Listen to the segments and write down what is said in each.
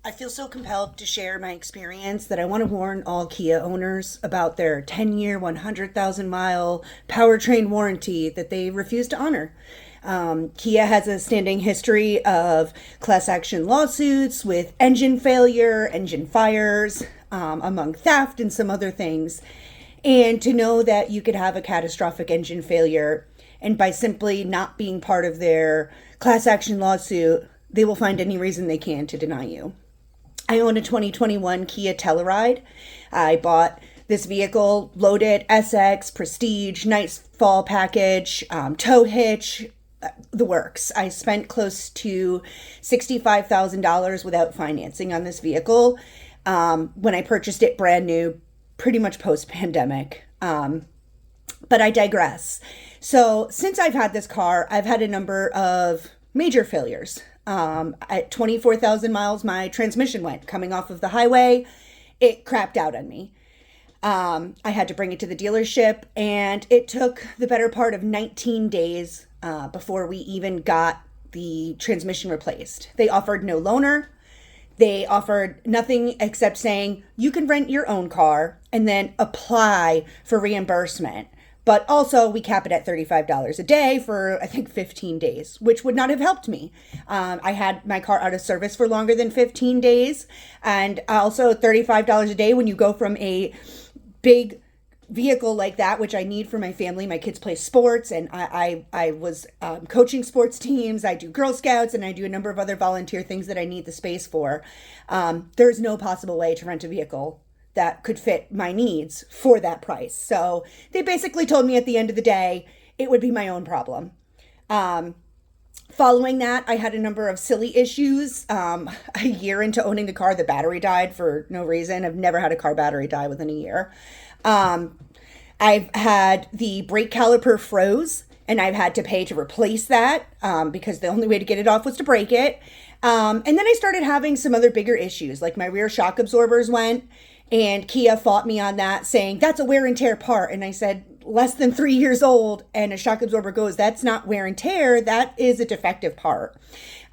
I feel so compelled to share my experience that I want to warn all Kia owners about their 10-year, 100,000 mile powertrain warranty that they refuse to honor. Kia has a standing history of class action lawsuits with engine failure, engine fires, among theft and some other things. And to know that you could have a catastrophic engine failure, and by simply not being part of their class action lawsuit, they will find any reason they can to deny you. I own a 2021 Kia Telluride. I bought this vehicle loaded, SX, Prestige, nice fall package, tow hitch, the works. I spent close to $65,000 without financing on this vehicle when I purchased it brand new, pretty much post-pandemic. But I digress. So since I've had this car, I've had a number of major failures. At 24,000 miles, my transmission went. Coming off of the highway, it crapped out on me. I had to bring it to the dealership, and it took the better part of 19 days before we even got the transmission replaced. They offered no loaner. They offered nothing except saying, you can rent your own car and then apply for reimbursement. But also, we cap it at $35 a day for, I think, 15 days, which would not have helped me. I had my car out of service for longer than 15 days. And also, $35 a day when you go from a big vehicle like that, which I need for my family. My kids play sports, and I was coaching sports teams. I do Girl Scouts, and I do a number of other volunteer things that I need the space for. There's no possible way to rent a vehicle that could fit my needs for that price. So they basically told me at the end of the day, it would be my own problem. Following that, I had a number of silly issues. A year into owning the car, the battery died for no reason. I've never had a car battery die within a year. I've had the brake caliper froze, and I've had to pay to replace that because the only way to get it off was to break it. And then I started having some other bigger issues, like my rear shock absorbers went, and Kia fought me on that, saying, that's a wear and tear part. And I said, less than 3 years old and a shock absorber goes, that's not wear and tear, that is a defective part.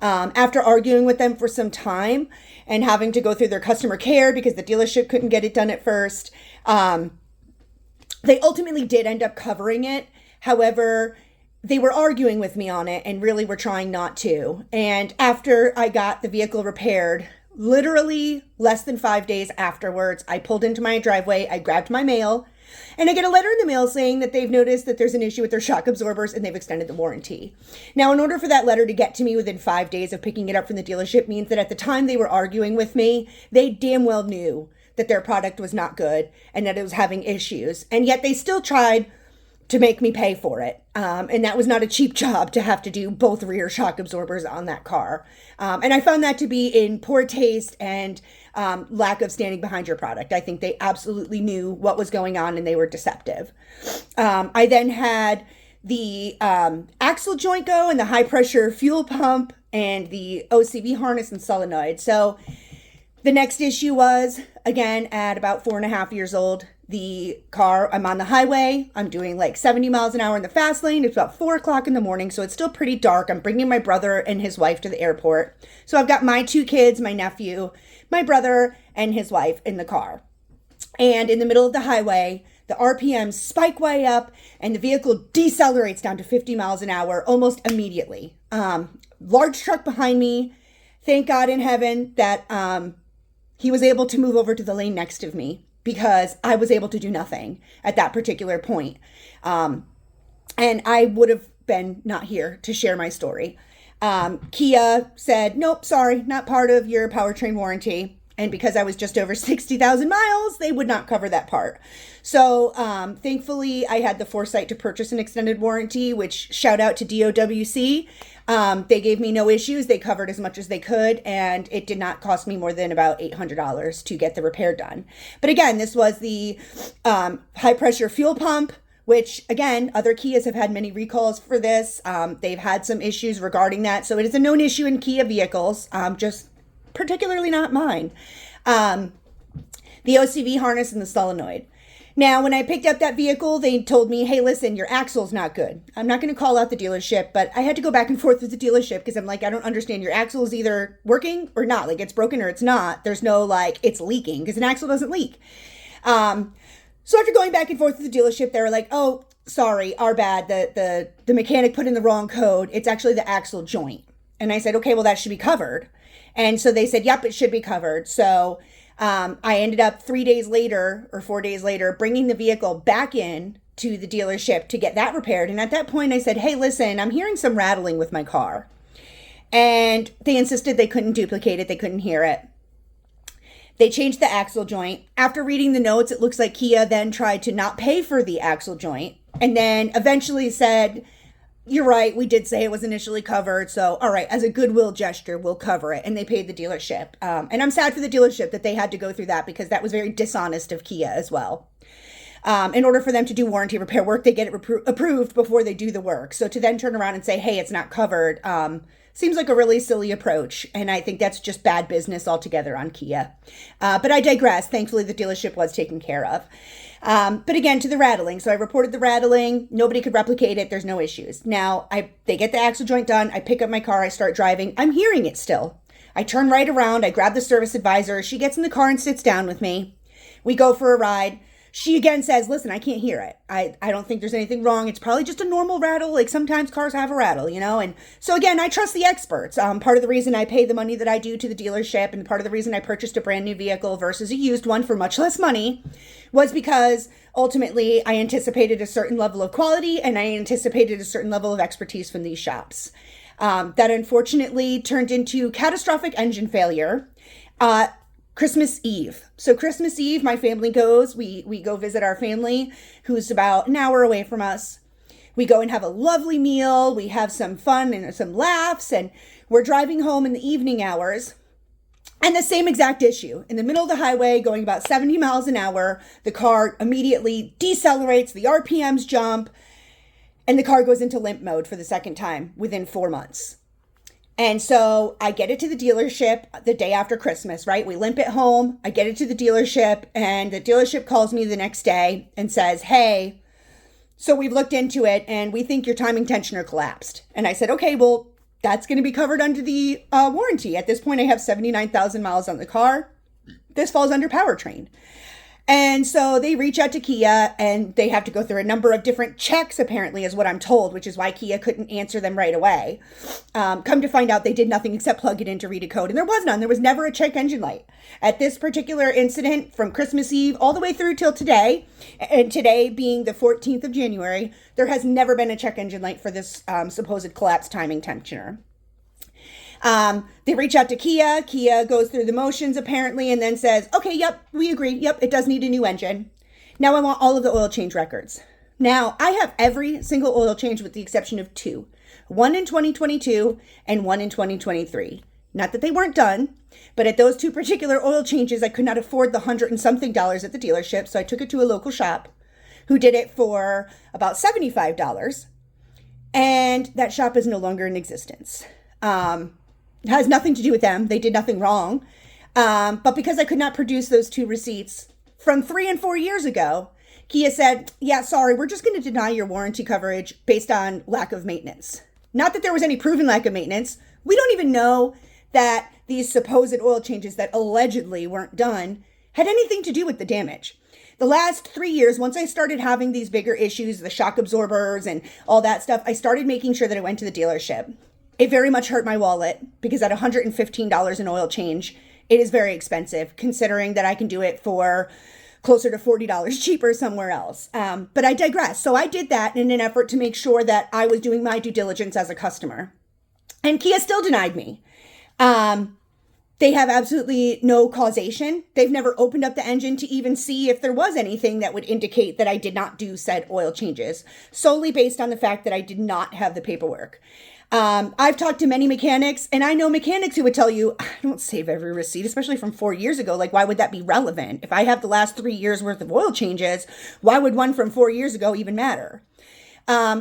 After arguing with them for some time and having to go through their customer care because the dealership couldn't get it done at first, they ultimately did end up covering it. However, they were arguing with me on it and really were trying not to. And after I got the vehicle repaired, literally less than 5 days afterwards, I pulled into my driveway, I grabbed my mail, and I get a letter in the mail saying that they've noticed that there's an issue with their shock absorbers and they've extended the warranty. Now, in order for that letter to get to me within 5 days of picking it up from the dealership means that at the time they were arguing with me, they damn well knew that their product was not good and that it was having issues. And yet they still tried to make me pay for it. And that was not a cheap job to have to do both rear shock absorbers on that car. And I found that to be in poor taste and lack of standing behind your product. I think they absolutely knew what was going on and they were deceptive. I then had the axle joint go and the high pressure fuel pump and the OCV harness and solenoid. So the next issue was, again, at about 4.5 years old, the car, I'm on the highway, I'm doing like 70 miles an hour in the fast lane. It's about 4 o'clock in the morning, so it's still pretty dark. I'm bringing my brother and his wife to the airport. So I've got my 2 kids, my nephew, my brother, and his wife in the car. And in the middle of the highway, the RPMs spike way up and the vehicle decelerates down to 50 miles an hour almost immediately. Large truck behind me. Thank God in heaven that he was able to move over to the lane next to me, because I was able to do nothing at that particular point. And I would have been not here to share my story. Kia said, nope, sorry, not part of your powertrain warranty. And because I was just over 60,000 miles, they would not cover that part. So thankfully, I had the foresight to purchase an extended warranty, which shout out to DOWC. They gave me no issues. They covered as much as they could, and it did not cost me more than about $800 to get the repair done. But again, this was the high pressure fuel pump, which again, other Kias have had many recalls for this. They've had some issues regarding that. So it is a known issue in Kia vehicles, just particularly not mine. The OCV harness and the solenoid. Now, when I picked up that vehicle, they told me, hey, listen, your axle's not good. I'm not going to call out the dealership, but I had to go back and forth with the dealership because I'm like, I don't understand. Your axle is either working or not. Like, it's broken or it's not. There's no, like, it's leaking because an axle doesn't leak. So after going back and forth with the dealership, they were like, oh, sorry, our bad. The mechanic put in the wrong code. It's actually the axle joint. And I said, okay, well, that should be covered. And so they said, yep, it should be covered. So I ended up 3 days later or 4 days later bringing the vehicle back in to the dealership to get that repaired. And at that point I said, hey, listen, I'm hearing some rattling with my car. And they insisted they couldn't duplicate it. They couldn't hear it. They changed the axle joint. After reading the notes, it looks like Kia then tried to not pay for the axle joint and then eventually said, you're right, we did say it was initially covered. So, all right, as a goodwill gesture, we'll cover it. And they paid the dealership. And I'm sad for the dealership that they had to go through that because that was very dishonest of Kia as well. In order for them to do warranty repair work, they get it approved before they do the work. So to then turn around and say, hey, it's not covered, seems like a really silly approach. And I think that's just bad business altogether on Kia. But I digress. Thankfully, the dealership was taken care of. But again, to the rattling. So I reported the rattling. Nobody could replicate it. There's no issues. Now, they get the axle joint done. I pick up my car. I start driving. I'm hearing it still. I turn right around. I grab the service advisor. She gets in the car and sits down with me. We go for a ride. She again says, listen, I can't hear it. I don't think there's anything wrong. It's probably just a normal rattle. Like sometimes cars have a rattle, you know? And so again, I trust the experts. Part of the reason I pay the money that I do to the dealership and part of the reason I purchased a brand new vehicle versus a used one for much less money was because ultimately I anticipated a certain level of quality and I anticipated a certain level of expertise from these shops. That unfortunately turned into catastrophic engine failure. Christmas Eve. So Christmas Eve, my family goes, we go visit our family who's about an hour away from us. We go and have a lovely meal. We have some fun and some laughs and we're driving home in the evening hours. And the same exact issue. In the middle of the highway, going about 70 miles an hour, the car immediately decelerates, the RPMs jump, and the car goes into limp mode for the second time within 4 months. And so I get it to the dealership the day after Christmas, right? We limp it home. I get it to the dealership and the dealership calls me the next day and says, hey, so we've looked into it and we think your timing tensioner collapsed. And I said, okay, well, that's going to be covered under the warranty. At this point, I have 79,000 miles on the car. This falls under powertrain. And so they reach out to Kia and they have to go through a number of different checks, apparently, is what I'm told, which is why Kia couldn't answer them right away. Come to find out they did nothing except plug it in to read a code. And there was none. There was never a check engine light. At this particular incident from Christmas Eve all the way through till today, and today being the 14th of January, there has never been a check engine light for this supposed collapsed timing tensioner. They reach out to Kia. Kia goes through the motions apparently and then says, okay, yep, we agree. Yep, it does need a new engine. Now I want all of the oil change records. Now I have every single oil change with the exception of two, one in 2022 and one in 2023. Not that they weren't done, but at those two particular oil changes, I could not afford the $100 and something at the dealership. So I took it to a local shop who did it for about $75. And that shop is no longer in existence. It has nothing to do with them. They did nothing wrong. But because I could not produce those two receipts from 3 and 4 years ago, Kia said, yeah, sorry, we're just going to deny your warranty coverage based on lack of maintenance. Not that there was any proven lack of maintenance. We don't even know that these supposed oil changes that allegedly weren't done had anything to do with the damage. The last 3 years, once I started having these bigger issues, the shock absorbers and all that stuff, I started making sure that I went to the dealership. It very much hurt my wallet because at $115 in oil change, it is very expensive considering that I can do it for closer to $40 cheaper somewhere else. But I digress. So I did that in an effort to make sure that I was doing my due diligence as a customer. And Kia still denied me. They have absolutely no causation. They've never opened up the engine to even see if there was anything that would indicate that I did not do said oil changes, solely based on the fact that I did not have the paperwork. I've talked to many mechanics and I know mechanics who would tell you, I don't save every receipt, especially from 4 years ago. Like, why would that be relevant? If I have the last 3 years worth of oil changes, why would one from 4 years ago even matter?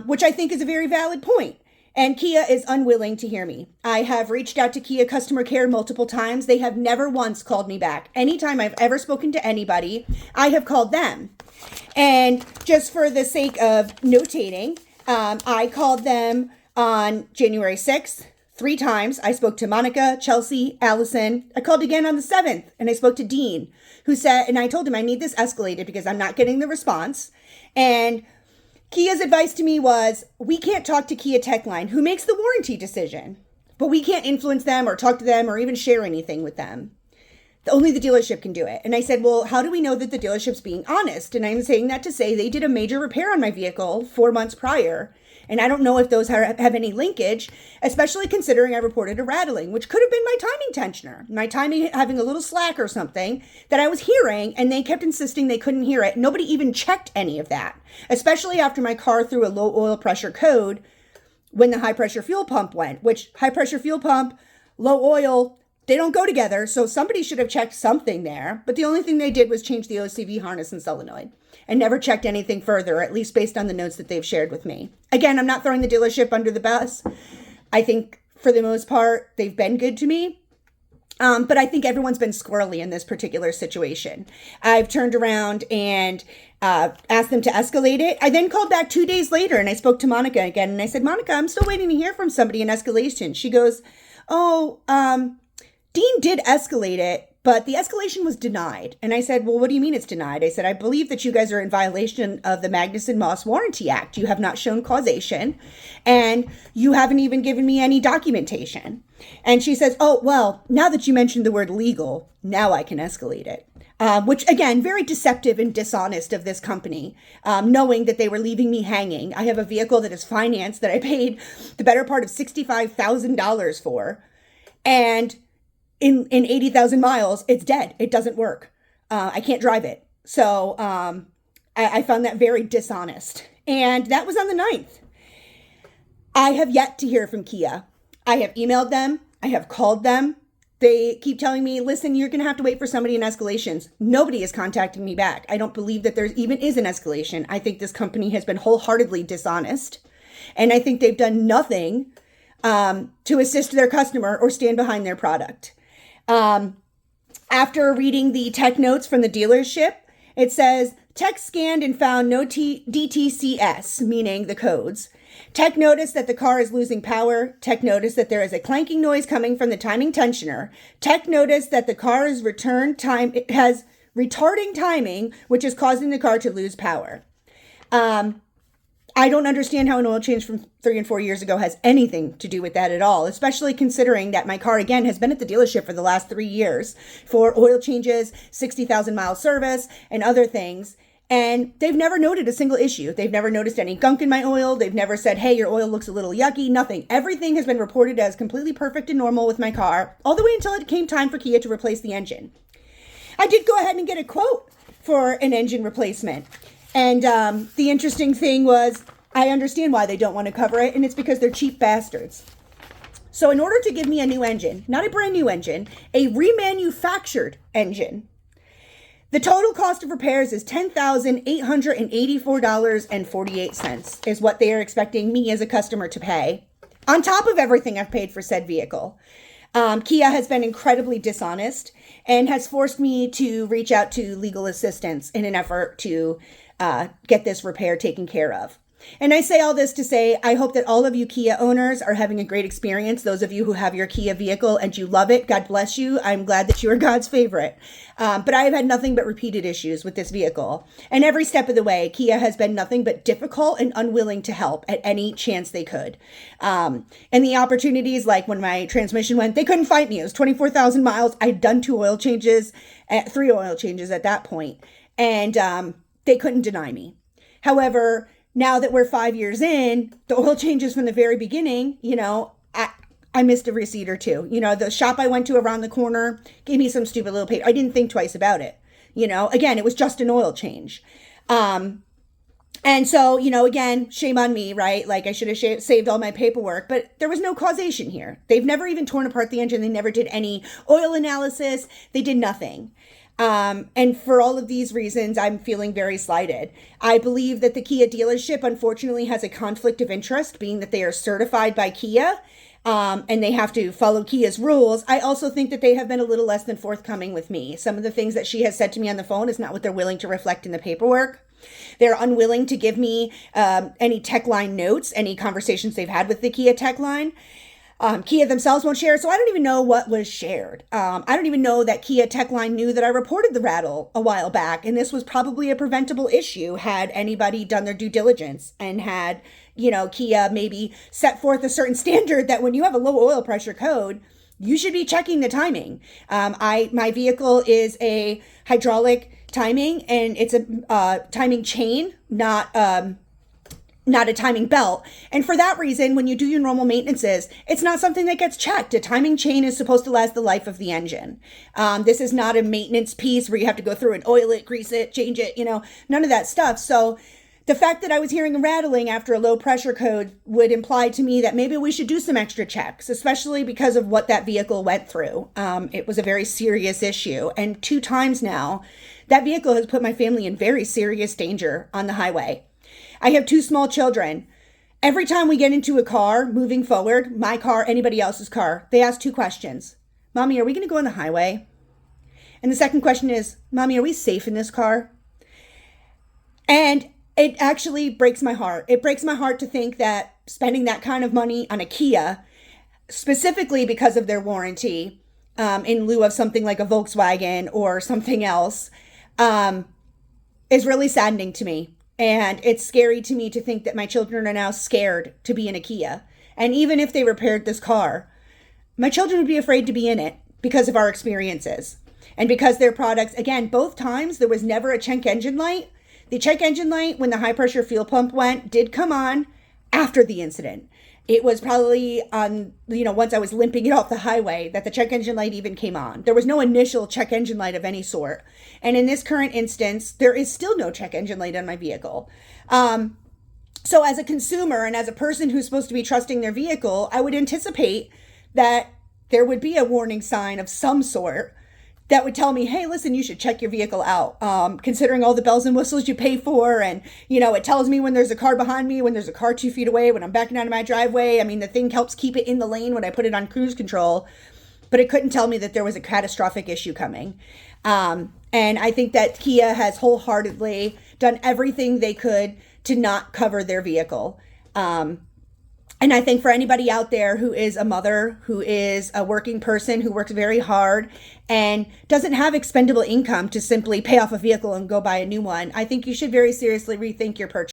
Which I think is a very valid point. And Kia is unwilling to hear me. I have reached out to Kia customer care multiple times. They have never once called me back. Anytime I've ever spoken to anybody, I have called them. And just for the sake of notating, I called them on January 6th 3 times. I spoke to Monica, Chelsea, Allison. I called again on the 7th and I spoke to Dean, who said, and I told him I need this escalated because I'm not getting the response. And Kia's advice to me was, we can't talk to Kia Techline, who makes the warranty decision, but we can't influence them or talk to them or even share anything with them. Only the dealership can do it. And I said, well, how do we know that the dealership's being honest? And I'm saying that to say they did a major repair on my vehicle 4 months prior. And I don't know if those have any linkage, especially considering I reported a rattling, which could have been my timing tensioner, my timing having a little slack or something that I was hearing, and they kept insisting they couldn't hear it. Nobody even checked any of that, especially after my car threw a low oil pressure code when the high pressure fuel pump went, which high pressure fuel pump, low oil, they don't go together, so somebody should have checked something there. But the only thing they did was change the OCV harness and solenoid and never checked anything further, at least based on the notes that they've shared with me. Again, I'm not throwing the dealership under the bus. I think for the most part, they've been good to me. But I think everyone's been squirrely in this particular situation. I've turned around and asked them to escalate it. I then called back 2 days later and I spoke to Monica again. And I said, Monica, I'm still waiting to hear from somebody in escalation. She goes, Dean did escalate it, but the escalation was denied. And I said, well, what do you mean it's denied? I said, I believe that you guys are in violation of the Magnuson-Moss Warranty Act. You have not shown causation, and you haven't even given me any documentation. And she says, oh, well, now that you mentioned the word legal, now I can escalate it. Which, again, very deceptive and dishonest of this company, knowing that they were leaving me hanging. I have a vehicle that is financed that I paid the better part of $65,000 for, and in 80,000 miles, it's dead. It doesn't work. I can't drive it. So I found that very dishonest. And that was on the 9th. I have yet to hear from Kia. I have emailed them. I have called them. They keep telling me, listen, you're going to have to wait for somebody in escalations. Nobody is contacting me back. I don't believe that there even is an escalation. I think this company has been wholeheartedly dishonest. And I think they've done nothing to assist their customer or stand behind their product. After reading the tech notes from the dealership, it says, tech scanned and found no DTCS, meaning the codes. Tech noticed that the car is losing power. Tech noticed that there is a clanking noise coming from the timing tensioner. Tech noticed that the car is has retarding timing, which is causing the car to lose power. I don't understand how an oil change from 3 and 4 years ago has anything to do with that at all, especially considering that my car, again, has been at the dealership for the last 3 years for oil changes, 60,000 mile service, and other things. And they've never noted a single issue. They've never noticed any gunk in my oil. They've never said, hey, your oil looks a little yucky. Nothing. Everything has been reported as completely perfect and normal with my car, all the way until it came time for Kia to replace the engine. I did go ahead and get a quote for an engine replacement. And the interesting thing was, I understand why they don't want to cover it, and it's because they're cheap bastards. So in order to give me a new engine, not a brand new engine, a remanufactured engine, the total cost of repairs is $10,884.48 is what they are expecting me as a customer to pay, on top of everything I've paid for said vehicle. Kia has been incredibly dishonest and has forced me to reach out to legal assistance in an effort to get this repair taken care of. And I say all this to say, I hope that all of you Kia owners are having a great experience. Those of you who have your Kia vehicle and you love it, God bless you. I'm glad that you are God's favorite. But I have had nothing but repeated issues with this vehicle. And every step of the way, Kia has been nothing but difficult and unwilling to help at any chance they could. And the opportunities, like when my transmission went, they couldn't fight me. It was 24,000 miles. I'd done 3 oil changes at that point, and they couldn't deny me. However, now that we're 5 years in, the oil changes from the very beginning, I missed a receipt or two. The shop I went to around the corner gave me some stupid little paper. I didn't think twice about it. Again, it was just an oil change. And so, again, shame on me, right? Like I should have saved all my paperwork, but there was no causation here. They've never even torn apart the engine. They never did any oil analysis. They did nothing. And for all of these reasons, I'm feeling very slighted. I believe that the Kia dealership, unfortunately, has a conflict of interest, being that they are certified by Kia, and they have to follow Kia's rules. I also think that they have been a little less than forthcoming with me. Some of the things that she has said to me on the phone is not what they're willing to reflect in the paperwork. They're unwilling to give me any tech line notes, any conversations they've had with the Kia tech line. Kia themselves won't share, so I don't even know what was shared. I don't even know that Kia tech line knew that I reported the rattle a while back, and this was probably a preventable issue had anybody done their due diligence and had, Kia maybe set forth a certain standard that when you have a low oil pressure code, you should be checking the timing. My vehicle is a hydraulic timing, and it's a timing chain, not a timing belt. And for that reason, when you do your normal maintenances, it's not something that gets checked. A timing chain is supposed to last the life of the engine. This is not a maintenance piece where you have to go through and oil it, grease it, change it, none of that stuff. So the fact that I was hearing a rattling after a low pressure code would imply to me that maybe we should do some extra checks, especially because of what that vehicle went through. It was a very serious issue. And 2 times now, that vehicle has put my family in very serious danger on the highway. I have 2 small children. Every time we get into a car moving forward, my car, anybody else's car, they ask 2 questions. Mommy, are we going to go on the highway? And the second question is, Mommy, are we safe in this car? And it actually breaks my heart. It breaks my heart to think that spending that kind of money on a Kia, specifically because of their warranty, in lieu of something like a Volkswagen or something else, is really saddening to me. And it's scary to me to think that my children are now scared to be in a Kia. And even if they repaired this car, my children would be afraid to be in it because of our experiences. And because their products, again, both times there was never a check engine light. The check engine light, when the high pressure fuel pump went, did come on after the incident. It was probably on, once I was limping it off the highway that the check engine light even came on. There was no initial check engine light of any sort. And in this current instance, there is still no check engine light on my vehicle. So as a consumer and as a person who's supposed to be trusting their vehicle, I would anticipate that there would be a warning sign of some sort that would tell me, hey, listen, you should check your vehicle out. Considering all the bells and whistles you pay for. And, it tells me when there's a car behind me, when there's a car 2 feet away, when I'm backing out of my driveway. I mean, the thing helps keep it in the lane when I put it on cruise control, but it couldn't tell me that there was a catastrophic issue coming. And I think that Kia has wholeheartedly done everything they could to not cover their vehicle. And I think for anybody out there who is a mother, who is a working person, who works very hard and doesn't have expendable income to simply pay off a vehicle and go buy a new one, I think you should very seriously rethink your purchase.